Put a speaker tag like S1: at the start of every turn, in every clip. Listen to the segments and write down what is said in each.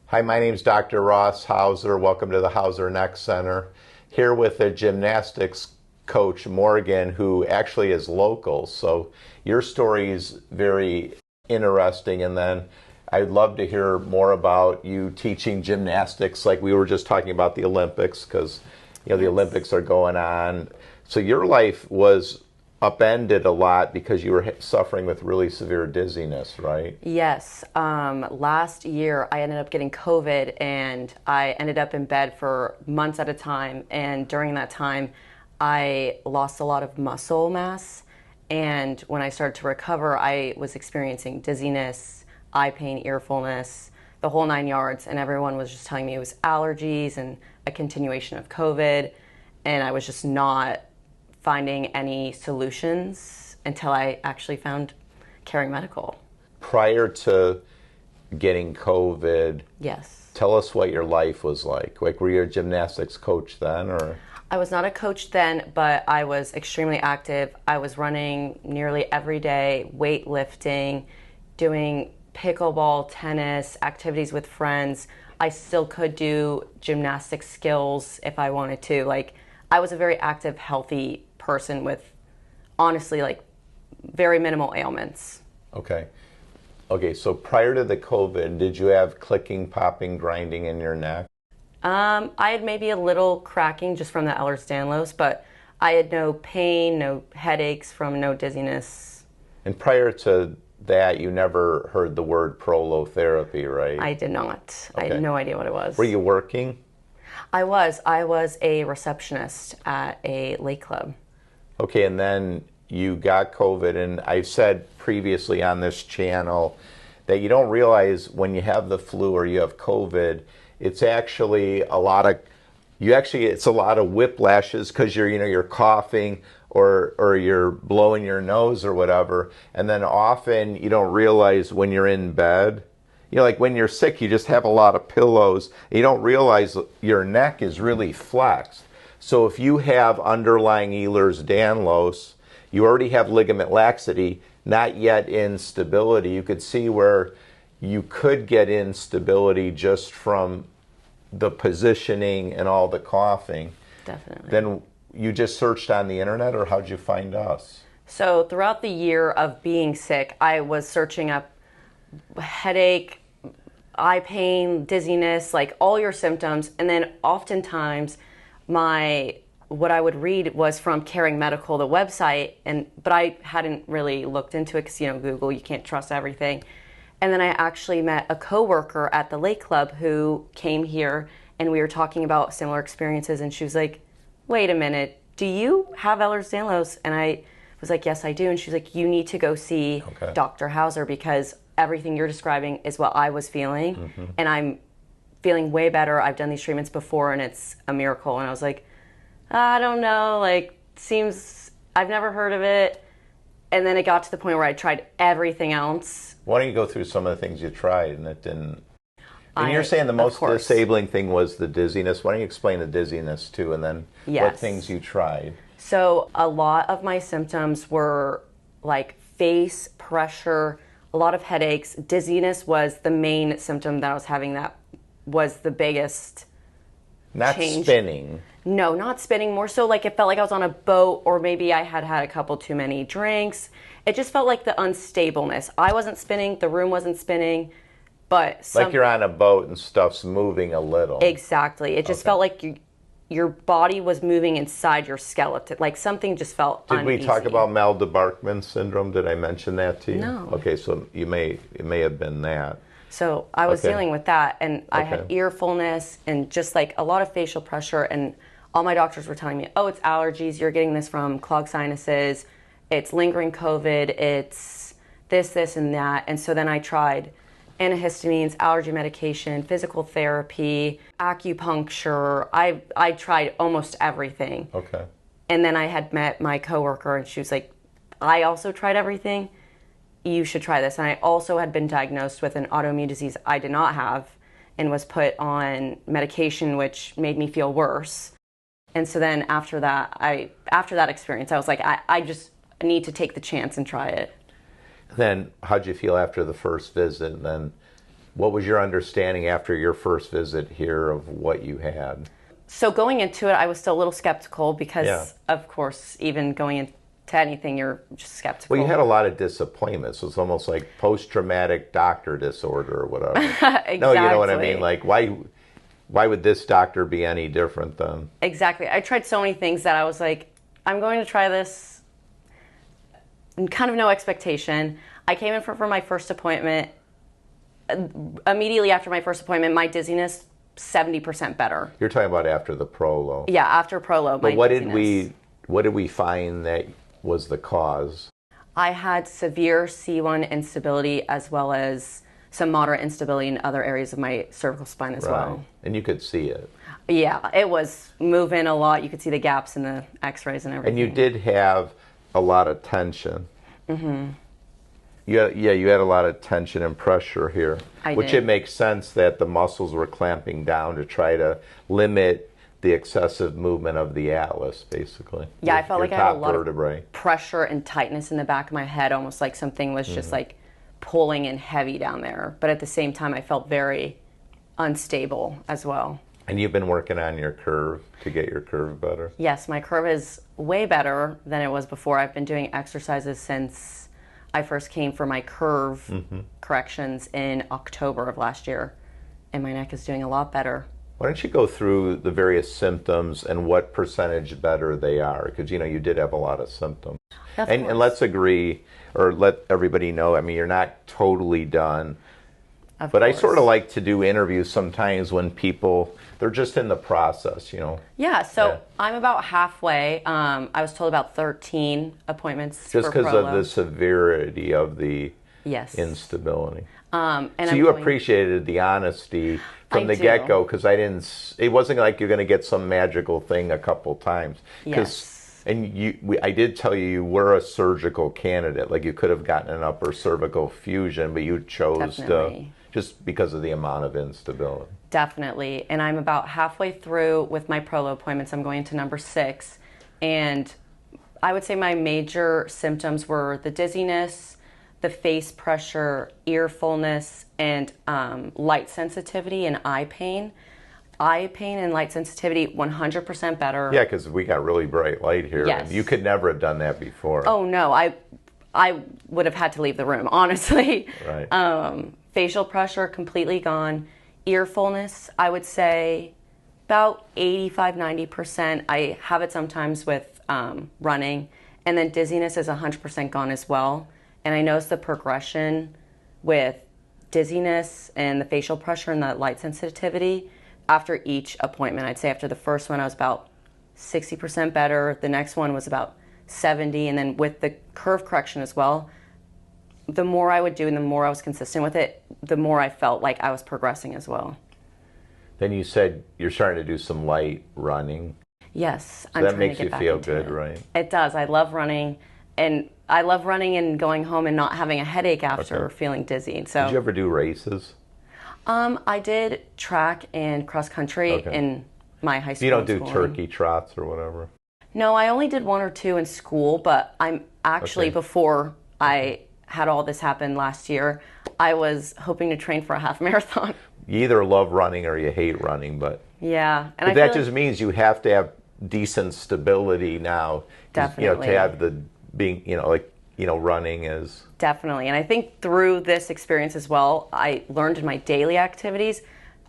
S1: Hi, my name is Dr. Ross Hauser. Welcome to the Hauser Neck Center. Here with a gymnastics coach, Morgan, who actually is local. So your story is very interesting. And then I'd love to hear more about you teaching gymnastics, like we were just talking about the Olympics, because the Olympics are going on. So your life was upended a lot because you were suffering with really severe dizziness, right?
S2: Yes. Last year, I ended up getting COVID and I ended up in bed for months at a time. And during that time, I lost a lot of muscle mass. And when I started to recover, I was experiencing dizziness, eye pain, ear fullness, the whole 9 yards. And everyone was just telling me it was allergies and a continuation of COVID. And I was just not finding any solutions until I actually found Caring Medical.
S1: Prior to getting COVID,
S2: Yes.
S1: tell us what your life was like. Like, were you a gymnastics coach then, or?
S2: I was not a coach then, but I was extremely active. I was running nearly every day, weightlifting, doing pickleball, tennis, activities with friends. I still could do gymnastic skills if I wanted to. Like, I was a very active, healthy person with, honestly, like, very minimal ailments.
S1: Okay. Okay, so prior to the COVID, did you have clicking, popping, grinding in your neck?
S2: I had maybe a little cracking just from the Ehlers-Danlos, but I had no pain, no headaches from no dizziness.
S1: And prior to that, you never heard the word prolotherapy, right?
S2: I did not. I
S1: Okay.
S2: had no idea what it was.
S1: Were you working?
S2: I was. I was a receptionist at a lake club.
S1: Okay, and then you got COVID, and I've said previously on this channel that you don't realize when you have the flu or you have COVID, it's actually a lot of it's a lot of whiplashes because you're coughing or you're blowing your nose or whatever, and then often you don't realize when you're in bed. Like when you're sick, you just have a lot of pillows. You don't realize your neck is really flexed. So if you have underlying Ehlers-Danlos, you already have ligament laxity, not yet instability. You could see where you could get instability just from the positioning and all the coughing.
S2: Definitely.
S1: Then you just searched on the internet, or how'd you find us?
S2: So throughout the year of being sick, I was searching up headache, eye pain, dizziness, like all your symptoms. And then oftentimes what I would read was from Caring Medical, the website, but I hadn't really looked into it because, Google, you can't trust everything. And then I actually met a coworker at the lake club who came here and we were talking about similar experiences, and she was like, wait a minute, do you have Ehlers-Danlos? And I was like, yes, I do. And she's like, you need to go see Dr. Hauser because everything you're describing is what I was feeling. Mm-hmm. And I'm feeling way better. I've done these treatments before and it's a miracle. And I was like, I don't know, I've never heard of it. And then it got to the point where I tried everything else.
S1: Why don't you go through some of the things you tried and it didn't? And you're saying the most disabling thing was the dizziness. Why don't you explain the dizziness too, and then what things you tried?
S2: So a lot of my symptoms were like face pressure, a lot of headaches. Dizziness was the main symptom that I was having that was the biggest
S1: Not
S2: change.
S1: Spinning.
S2: No, not spinning. More so like it felt like I was on a boat, or maybe I had had a couple too many drinks. It just felt like the unstableness. I wasn't spinning, the room wasn't spinning, but
S1: like you're on a boat and stuff's moving a little.
S2: Exactly. It just felt like your body was moving inside your skeleton. Like something just felt uneasy.
S1: Did we talk about Malde-Barkman syndrome? Did I mention that to you?
S2: No.
S1: Okay, so it may have been that.
S2: So I was dealing with that, and I had ear fullness and just like a lot of facial pressure, and all my doctors were telling me, oh, it's allergies, you're getting this from clogged sinuses, it's lingering COVID, it's this, and that. And so then I tried antihistamines, allergy medication, physical therapy, acupuncture. I tried almost everything.
S1: Okay.
S2: And then I had met my coworker, and she was like, I also tried everything. You should try this. And I also had been diagnosed with an autoimmune disease I did not have and was put on medication, which made me feel worse. And so then after that experience, I was like, I just need to take the chance and try it.
S1: Then how'd you feel after the first visit? And then What was your understanding after your first visit here of what you had?
S2: So going into it, I was still a little skeptical because,
S1: Yeah.
S2: of course, even going into anything, you're just skeptical.
S1: Well, you had a lot of disappointments. So it's almost like post-traumatic doctor disorder or whatever.
S2: Exactly.
S1: No, you know what I mean? Like, why would this doctor be any different than?
S2: Exactly. I tried so many things that I was like, I'm going to try this, and kind of no expectation. I came in for my first appointment. Immediately after my first appointment, my dizziness 70% better.
S1: You're talking about after the Prolo.
S2: Yeah, after Prolo.
S1: But what did we find that was the cause?
S2: I had severe C1 instability as well as some moderate instability in other areas of my cervical spine as well.
S1: And you could see it.
S2: Yeah, it was moving a lot. You could see the gaps in the x-rays and everything.
S1: And you did have a lot of tension. Mm-hmm. You had a lot of tension and pressure here. Which
S2: did.
S1: It makes sense that the muscles were clamping down to try to limit the excessive movement of the atlas, basically.
S2: Yeah, I felt like I had a lot
S1: vertebrae.
S2: of pressure and tightness in the back of my head, almost like something was just like pulling in heavy down there. But at the same time, I felt very unstable as well.
S1: And you've been working on your curve to get your curve better?
S2: Yes, my curve is way better than it was before. I've been doing exercises since I first came for my curve corrections in October of last year. And my neck is doing a lot better.
S1: Why don't you go through the various symptoms and what percentage better they are? Because, you did have a lot of symptoms. And let's agree, or let everybody know, I mean, you're not totally done.
S2: Of
S1: But
S2: course.
S1: I sort of like to do interviews sometimes when people, they're just in the process,
S2: Yeah, so I'm about halfway. I was told about 13 appointments
S1: Just
S2: for
S1: because of
S2: Prolo.
S1: the severity of the
S2: Yes.
S1: instability.
S2: And
S1: So
S2: I'm
S1: you
S2: going-
S1: appreciated the honesty from
S2: I
S1: the
S2: do.
S1: get-go, because it wasn't like you're going to get some magical thing a couple times.
S2: Yes.
S1: And I did tell you were a surgical candidate. Like, you could have gotten an upper cervical fusion, but you chose
S2: Definitely.
S1: to, just because of the amount of instability.
S2: Definitely. And I'm about halfway through with my Prolo appointments. I'm going to number 6. And I would say my major symptoms were the dizziness, the face pressure, ear fullness, and light sensitivity and eye pain. Eye pain and light sensitivity, 100% better.
S1: Yeah, because we got really bright light here.
S2: Yes.
S1: And you could never have done that before.
S2: Oh, no. I would have had to leave the room, honestly.
S1: Right.
S2: Facial pressure, completely gone. Ear fullness, I would say about 85-90%. I have it sometimes with running. And then dizziness is 100% gone as well. And I noticed the progression with dizziness and the facial pressure and the light sensitivity after each appointment. I'd say after the first one, I was about 60% better. The next one was about 70. And then with the curve correction as well, the more I would do and the more I was consistent with it, the more I felt like I was progressing as well.
S1: Then you said you're starting to do some light running.
S2: Yes,
S1: So
S2: I'm
S1: that
S2: trying
S1: makes
S2: to get
S1: you
S2: back
S1: feel
S2: into
S1: good,
S2: it.
S1: right?
S2: It does. I love running, and I love running and going home and not having a headache after feeling dizzy. So,
S1: Did you ever do races?
S2: I did track and cross country in my high school.
S1: You don't do
S2: schooling.
S1: turkey trots or whatever?
S2: No, I only did 1 or 2 in school, but I'm actually, before I had all this happen last year, I was hoping to train for a half marathon.
S1: You either love running or you hate running, but
S2: Yeah. And
S1: that
S2: I feel
S1: just means you have to have decent stability now.
S2: Definitely.
S1: To have the being, running is.
S2: Definitely. And I think through this experience as well, I learned in my daily activities,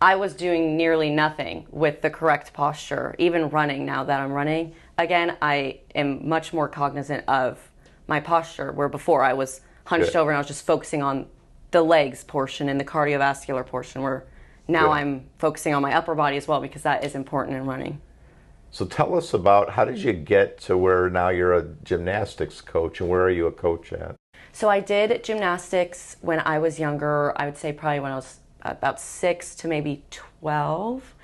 S2: I was doing nearly nothing with the correct posture. Even running, now that I'm running, again, I am much more cognizant of my posture, where before I was hunched over and I was just focusing on the legs portion and the cardiovascular portion, where now I'm focusing on my upper body as well, because that is important in running.
S1: So tell us about, how did you get to where now you're a gymnastics coach, and where are you a coach at?
S2: So I did gymnastics when I was younger. I would say probably when I was about 6 to maybe 12.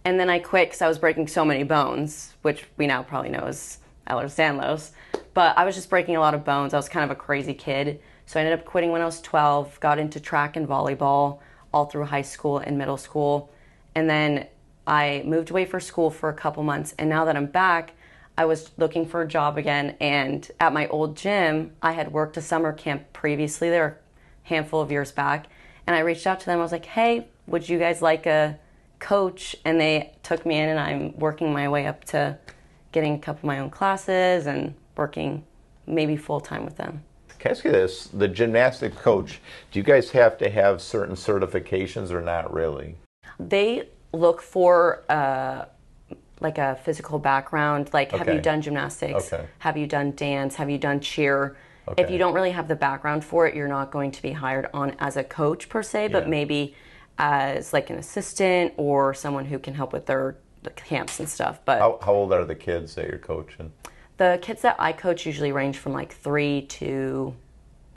S2: And then I quit because I was breaking so many bones, which we now probably know as Ehlers-Danlos. But I was just breaking a lot of bones. I was kind of a crazy kid. So I ended up quitting when I was 12, got into track and volleyball all through high school and middle school. And then I moved away for school for a couple months. And now that I'm back, I was looking for a job again. And at my old gym, I had worked a summer camp previously there, a handful of years back. And I reached out to them. I was like, hey, would you guys like a coach? And they took me in, and I'm working my way up to getting a couple of my own classes and working maybe full-time with them.
S1: Can I ask you this? The gymnastic coach, do you guys have to have certain certifications or not really?
S2: They look for like a physical background, like have you done gymnastics?
S1: Okay.
S2: Have you done dance? Have you done cheer?
S1: Okay.
S2: If you don't really have the background for it, you're not going to be hired on as a coach per se, but maybe as like an assistant or someone who can help with the camps and stuff. But
S1: How old are the kids that you're coaching?
S2: the kids that I coach usually range from like 3 to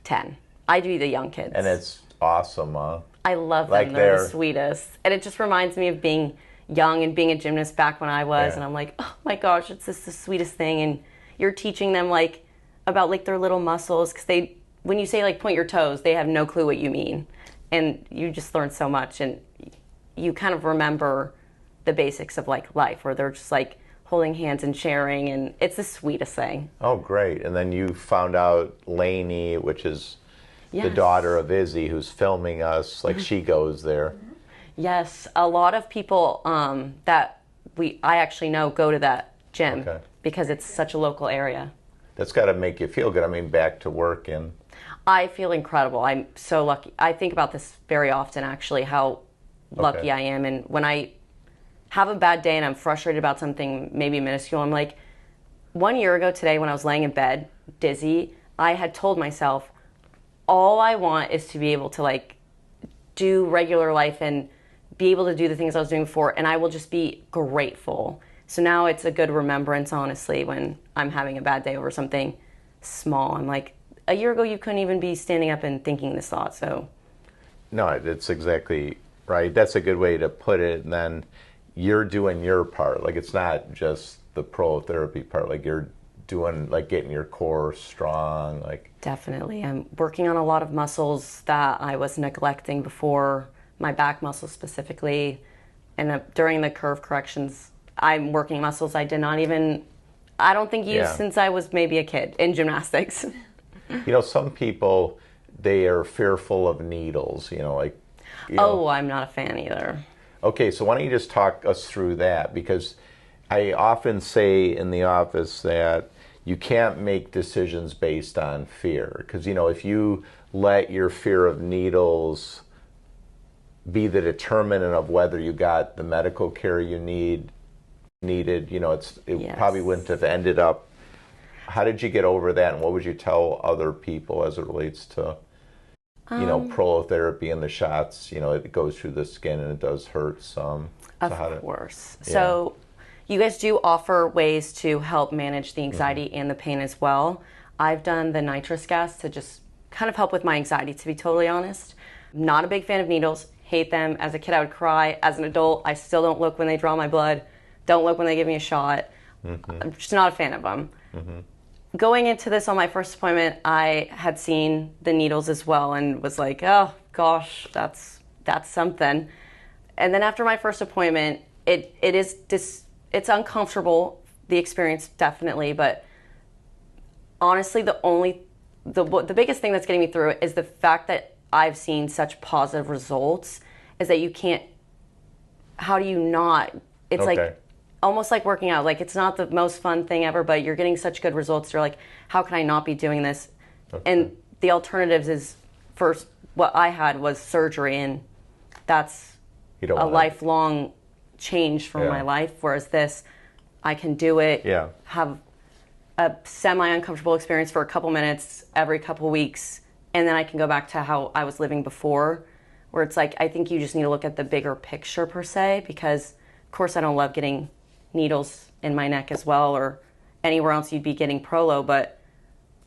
S2: 10. I do the young kids.
S1: And it's awesome, huh?
S2: I love them.
S1: Like
S2: they're the sweetest. And it just reminds me of being young and being a gymnast back when I was. And I'm like, oh my gosh, it's just the sweetest thing. And you're teaching them like about like their little muscles, because when you say like point your toes, they have no clue what you mean. And you just learn so much, and you kind of remember the basics of like life, where they're just like holding hands and sharing, and it's the sweetest thing.
S1: Oh, great. And then you found out Lainey, which is the daughter of Izzy, who's filming us, like she goes there.
S2: Yes, a lot of people that I actually know go to that gym because it's such a local area.
S1: That's got to make you feel good. I mean, back to work and...
S2: I feel incredible. I'm so lucky. I think about this very often, actually, how lucky I am. And when I have a bad day and I'm frustrated about something maybe minuscule, I'm like, 1 year ago today when I was laying in bed, dizzy, I had told myself, all I want is to be able to like do regular life and be able to do the things I was doing before, and I will just be grateful. So now it's a good remembrance, honestly, when I'm having a bad day over something small. I'm like, a year ago you couldn't even be standing up and thinking this thought, so. No,
S1: it's exactly right. That's a good way to put it. And then you're doing your part. Like, it's not just the prolotherapy part. Like, you're doing, like, getting your core strong. Like,
S2: definitely. I'm working on a lot of muscles that I was neglecting before, my back muscles specifically. And during the curve corrections, I'm working muscles I did not even, I don't think used since I was maybe a kid in gymnastics.
S1: You know, some people, they are fearful of needles, like...
S2: I'm not a fan either.
S1: Okay, so why don't you just talk us through that? Because I often say in the office that you can't make decisions based on fear. Because, if you let your fear of needles be the determinant of whether you got the medical care you needed, it probably wouldn't have ended up. How did you get over that, and what would you tell other people as it relates to, prolotherapy and the shots? It goes through the skin and it does hurt some.
S2: Of course. Yeah. So you guys do offer ways to help manage the anxiety and the pain as well. I've done the nitrous gas to just kind of help with my anxiety, to be totally honest. Not a big fan of needles. Hate them. As a kid, I would cry. As an adult, I still don't look when they draw my blood. Don't look when they give me a shot. I'm just not a fan of them. Going into this on my first appointment, I had seen the needles as well and was like, oh gosh, that's something. And then after my first appointment, it's uncomfortable, the experience definitely, but honestly the biggest thing that's getting me through it is the fact that I've seen such positive results, is that you can't, how do you not, it's like almost like working out. Like, it's not the most fun thing ever, but you're getting such good results. You're like, how can I not be doing this? And the alternatives is, first, what I had was surgery, and that's a lifelong change from my life. Whereas this, I can do it, have a semi-uncomfortable experience for a couple minutes every couple weeks, and then I can go back to how I was living before, where it's like, I think you just need to look at the bigger picture per se, because of course I don't love getting needles in my neck as well, or anywhere else you'd be getting prolo, but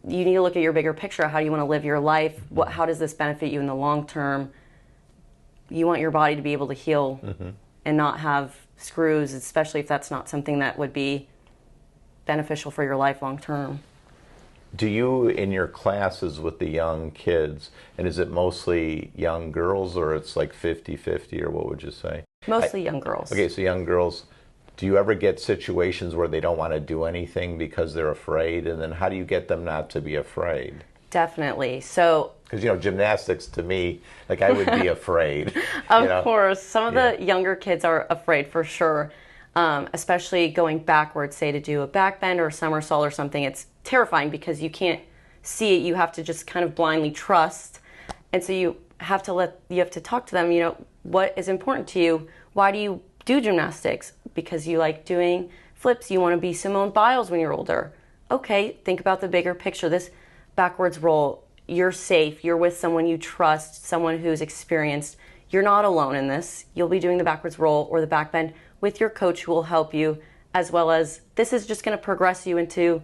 S2: you need to look at your bigger picture. How do you want to live your life? How does this benefit you in the long term? You want your body to be able to heal and not have screws, especially if that's not something that would be beneficial for your life long term.
S1: Do you, in your classes with the young kids, and is it mostly young girls, or it's like 50-50, or what would you say?
S2: Mostly young girls.
S1: Okay, so young girls. Do you ever get situations where they don't want to do anything because they're afraid? And then how do you get them not to be afraid?
S2: Definitely. So,
S1: Because, gymnastics to me, like I would be afraid.
S2: of course, some of the younger kids are afraid for sure, especially going backwards, say to do a back bend or a somersault or something. It's terrifying because you can't see it. You have to just kind of blindly trust. And so you have to talk to them, what is important to you? Why do you do gymnastics? Because you like doing flips. You want to be Simone Biles when you're older. Okay, think about the bigger picture. This backwards roll, you're safe. You're with someone you trust, someone who's experienced. You're not alone in this. You'll be doing the backwards roll or the back bend with your coach who will help you, as well as this is just going to progress you into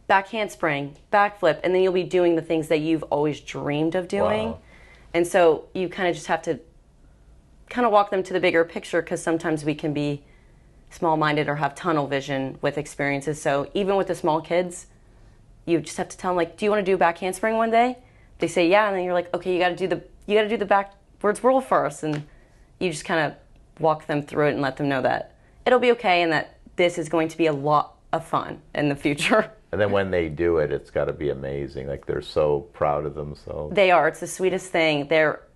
S2: back handspring, back flip, and then you'll be doing the things that you've always dreamed of doing.
S1: Wow.
S2: And so you kind of just have to kind of walk them to the bigger picture, because sometimes we can be small-minded or have tunnel vision with experiences. So even with the small kids, you just have to tell them, like, do you want to do a back handspring one day? They say yeah, and then you're like, okay, you got to do the backwards roll first, and you just kind of walk them through it and let them know that it'll be okay and that this is going to be a lot of fun in the future.
S1: And then when they do it, it's got to be amazing. Like they're so proud of themselves.
S2: They are. It's the sweetest thing.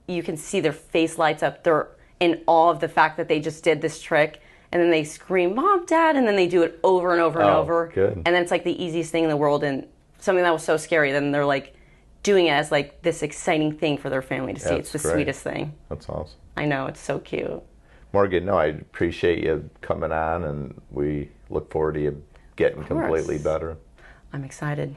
S2: You can see their face lights up. They're in awe of the fact that they just did this trick. And then they scream, Mom, Dad, and then they do it over and over and over.
S1: Good.
S2: And then it's like the easiest thing in the world, and something that was so scary. Then they're like doing it as like this exciting thing for their family to see. It's the sweetest thing.
S1: That's awesome.
S2: I know, it's so cute.
S1: Morgan, no, I appreciate you coming on, and we look forward to you getting completely better.
S2: I'm excited.